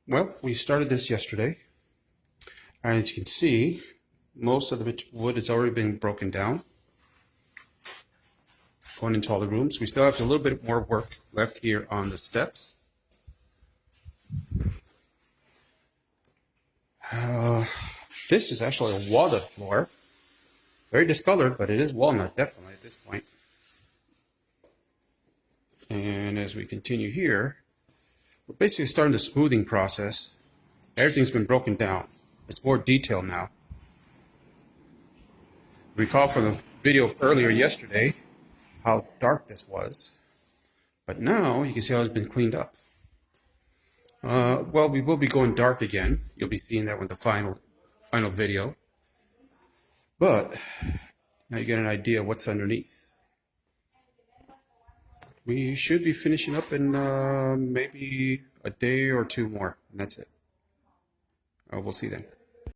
Well, we started this yesterday, and as you can see, most of the wood has already been broken down, going into all the rooms. We still have a little bit more work left here on the steps. This is actually a walnut floor. Very discolored, but it is walnut, definitely, at this point. And as we continue here, we're basically starting the smoothing process. Everything's been broken down. It's more detailed now. Recall from the video earlier yesterday how dark this was. But now you can see how it's been cleaned up. Well, we will be going dark again. You'll be seeing that with the final video. But now you get an idea of what's underneath. We should be finishing up in maybe a day or two more, and that's it. We'll see then.